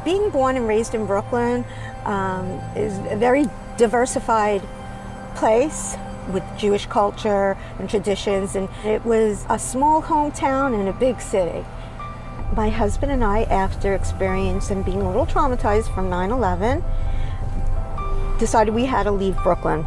Being born and raised in Brooklyn is a very diversified place with Jewish culture and traditions, and it was a small hometown in a big city. My husband and I, after experiencing being a little traumatized from 9/11, decided we had to leave Brooklyn.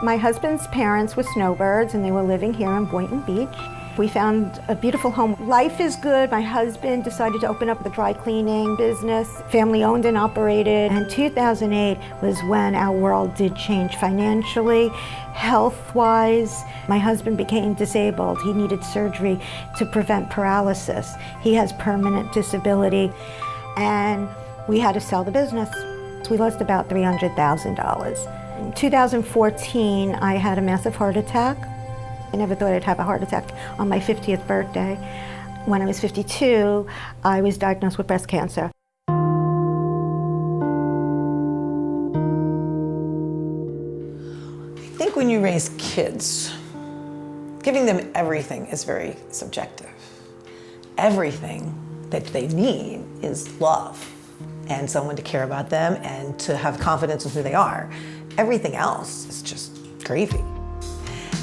My husband's parents were snowbirds and they were living here in Boynton Beach. We found a beautiful home. Life is good. My husband decided to open up the dry cleaning business, family owned and operated. And 2008 was when our world did change financially, health-wise. My husband became disabled. He needed surgery to prevent paralysis. He has permanent disability. And we had to sell the business. We lost about $300,000. In 2014, I had a massive heart attack. I never thought I'd have a heart attack on my 50th birthday. When I was 52, I was diagnosed with breast cancer. I think when you raise kids, giving them everything is very subjective. Everything that they need is love and someone to care about them and to have confidence in who they are. Everything else is just gravy.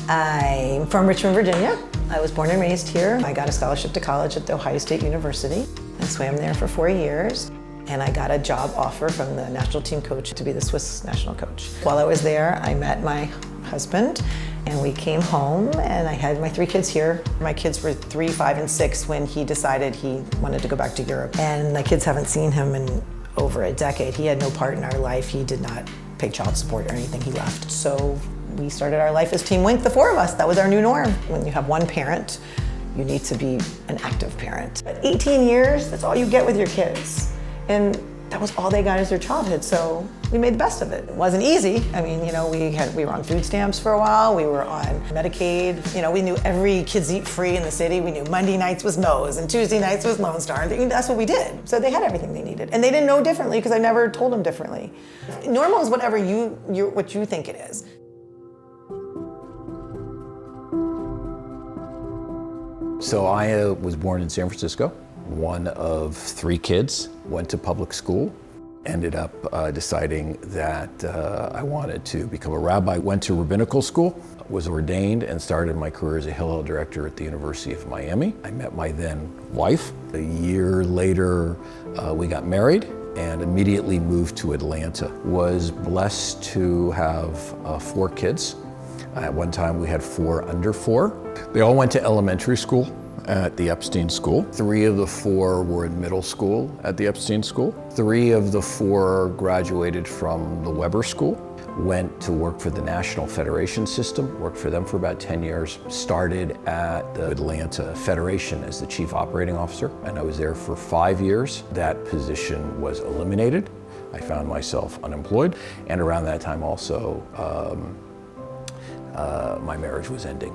I'm from Richmond, Virginia. I was born and raised here. I got a scholarship to college at the Ohio State University. I swam there for 4 years, and I got a job offer from the national team coach to be the Swiss national coach. While I was there, I met my husband, and we came home, and I had my 3 kids here. My kids were 3, 5, and 6 when he decided he wanted to go back to Europe. And the kids haven't seen him in over a decade. He had no part in our life. He did not pay child support or anything. He left. So we started our life as Team Wink, the 4 of us. That was our new norm. When you have one parent, you need to be an active parent. At 18 years, that's all you get with your kids. And that was all they got as their childhood, so we made the best of it. It wasn't easy. I mean, you know, we were on food stamps for a while, we were on Medicaid. You know, we knew every Kids Eat Free in the city. We knew Monday nights was Moe's and Tuesday nights was Lone Star, and that's what we did. So they had everything they needed. And they didn't know differently because I never told them differently. Normal is whatever what you think it is. So I was born in San Francisco, one of 3 kids, went to public school, ended up deciding that I wanted to become a rabbi, went to rabbinical school, was ordained and started my career as a Hillel director at the University of Miami. I met my then wife. A year later, we got married and immediately moved to Atlanta. Was blessed to have 4 kids. At one time we had 4 under 4. They all went to elementary school at the Epstein School. 3 of the 4 were in middle school at the Epstein School. 3 of the 4 graduated from the Weber School, went to work for the National Federation System, worked for them for about 10 years, started at the Atlanta Federation as the Chief Operating Officer, and I was there for 5 years. That position was eliminated. I found myself unemployed, and around that time also, my marriage was ending.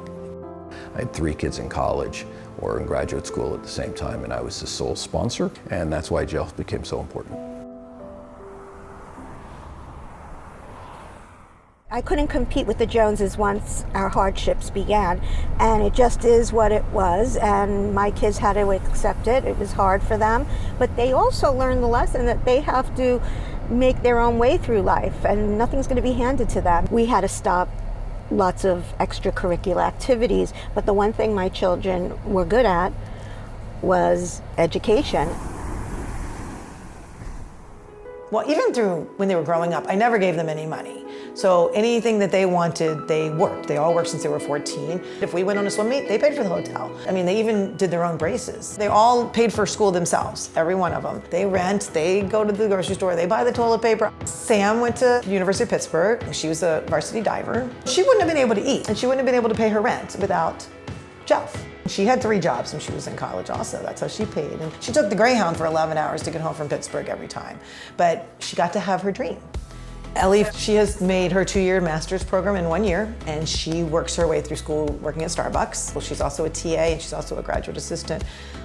I had 3 kids in college or in graduate school at the same time, and I was the sole sponsor, and that's why JELF became so important. I couldn't compete with the Joneses once our hardships began, and it just is what it was, and my kids had to accept it. It was hard for them, but they also learned the lesson that they have to make their own way through life, and nothing's going to be handed to them. We had to stop lots of extracurricular activities, but the one thing my children were good at was education. Well, even through when they were growing up, I never gave them any money. So anything that they wanted, they worked. They all worked since they were 14. If we went on a swim meet, they paid for the hotel. I mean, they even did their own braces. They all paid for school themselves, every one of them. They rent, they go to the grocery store, they buy the toilet paper. Sam went to the University of Pittsburgh. She was a varsity diver. She wouldn't have been able to eat, and she wouldn't have been able to pay her rent without JELF. She had 3 jobs when she was in college also. That's how she paid. And she took the Greyhound for 11 hours to get home from Pittsburgh every time. But she got to have her dream. Ellie, she has made her 2-year master's program in 1 year, and she works her way through school working at Starbucks. Well, she's also a TA, and she's also a graduate assistant.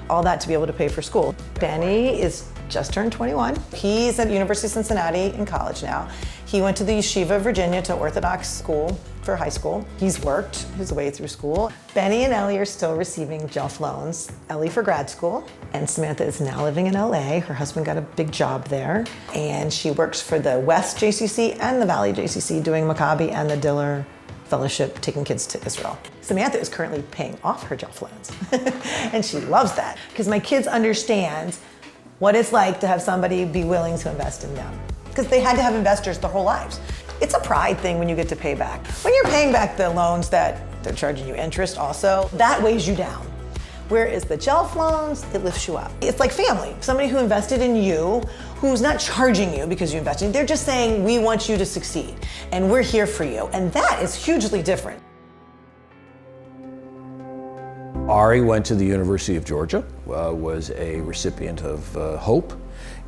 All that to be able to pay for school. Benny is just turned 21. He's at University of Cincinnati in college now. He went to the Yeshiva of Virginia to Orthodox school for for high school. He's worked his way through school. Benny and Ellie are still receiving JELF loans. Ellie for grad school, and Samantha is now living in LA. Her husband got a big job there, and she works for the West JCC and the Valley JCC doing Maccabi and the Diller Fellowship, taking kids to Israel. Samantha is currently paying off her JELF loans, and she loves that because my kids understand what it's like to have somebody be willing to invest in them, because they had to have investors their whole lives. It's a pride thing when you get to pay back. When you're paying back the loans that they're charging you interest also, that weighs you down. Whereas the JELF loans, it lifts you up. It's like family. Somebody who invested in you, who's not charging you because you invested, they're just saying, we want you to succeed, and we're here for you. And that is hugely different. Ari went to the University of Georgia, was a recipient of HOPE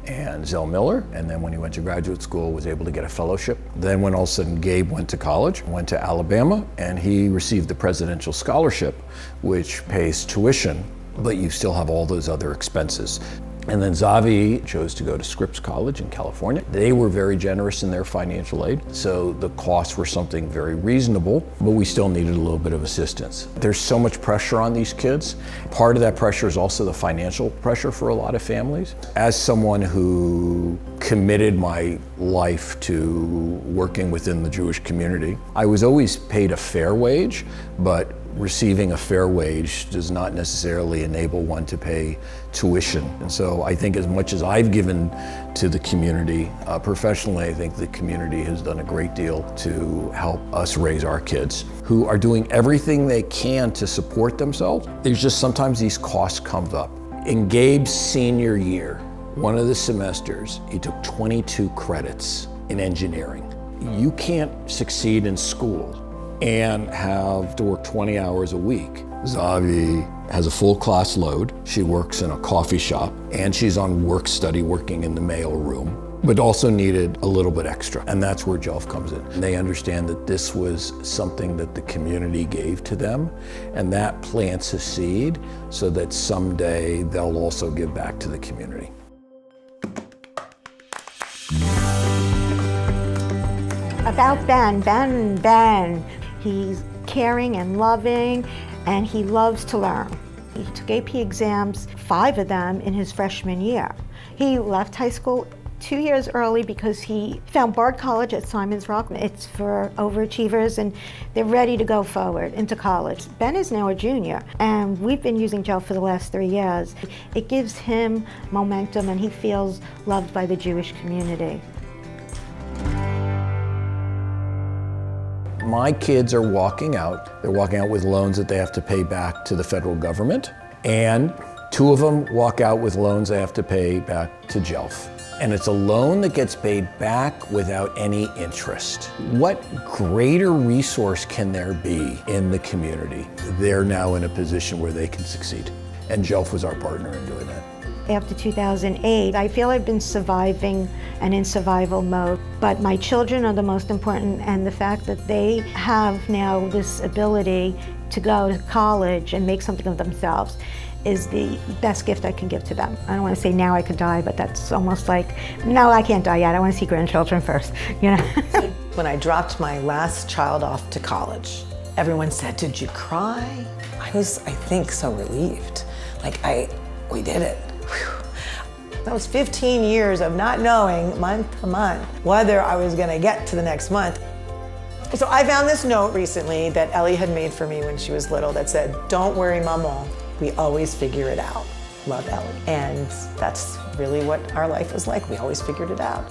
and Zell Miller, and then when he went to graduate school was able to get a fellowship. Then when all of a sudden Gabe went to college, went to Alabama, and he received the Presidential Scholarship, which pays tuition, but you still have all those other expenses. And then Zavi chose to go to Scripps College in California. They were very generous in their financial aid, so the costs were something very reasonable, but we still needed a little bit of assistance. There's so much pressure on these kids. Part of that pressure is also the financial pressure for a lot of families. As someone who committed my life to working within the Jewish community, I was always paid a fair wage, but receiving a fair wage does not necessarily enable one to pay tuition. And so I think as much as I've given to the community, professionally, I think the community has done a great deal to help us raise our kids who are doing everything they can to support themselves. There's just sometimes these costs come up. In Gabe's senior year, one of the semesters, he took 22 credits in engineering. You can't succeed in school and have to work 20 hours a week. Zavi has a full class load. She works in a coffee shop, and she's on work study working in the mail room, but also needed a little bit extra. And that's where JELF comes in. And they understand that this was something that the community gave to them, and that plants a seed so that someday they'll also give back to the community. About Ben. He's caring and loving, and he loves to learn. He took AP exams, 5 of them in his freshman year. He left high school 2 years early because he found Bard College at Simon's Rock. It's for overachievers, and they're ready to go forward into college. Ben is now a junior, and we've been using JELF for the last 3 years. It gives him momentum, and he feels loved by the Jewish community. My kids are walking out. They're walking out with loans that they have to pay back to the federal government, and 2 of them walk out with loans they have to pay back to JELF. And it's a loan that gets paid back without any interest. What greater resource can there be in the community? They're now in a position where they can succeed, and JELF was our partner in doing that. After 2008, I feel I've been surviving and in survival mode, but my children are the most important, and the fact that they have now this ability to go to college and make something of themselves is the best gift I can give to them. I don't want to say now I could die, but that's almost like, no, I can't die yet. I want to see grandchildren first, you know? When I dropped my last child off to college, everyone said, did you cry? I was, I think, so relieved. We did it. Whew. That was 15 years of not knowing month to month whether I was gonna get to the next month. So I found this note recently that Ellie had made for me when she was little that said, don't worry, Mama, we always figure it out. Love, Ellie. And that's really what our life was like. We always figured it out.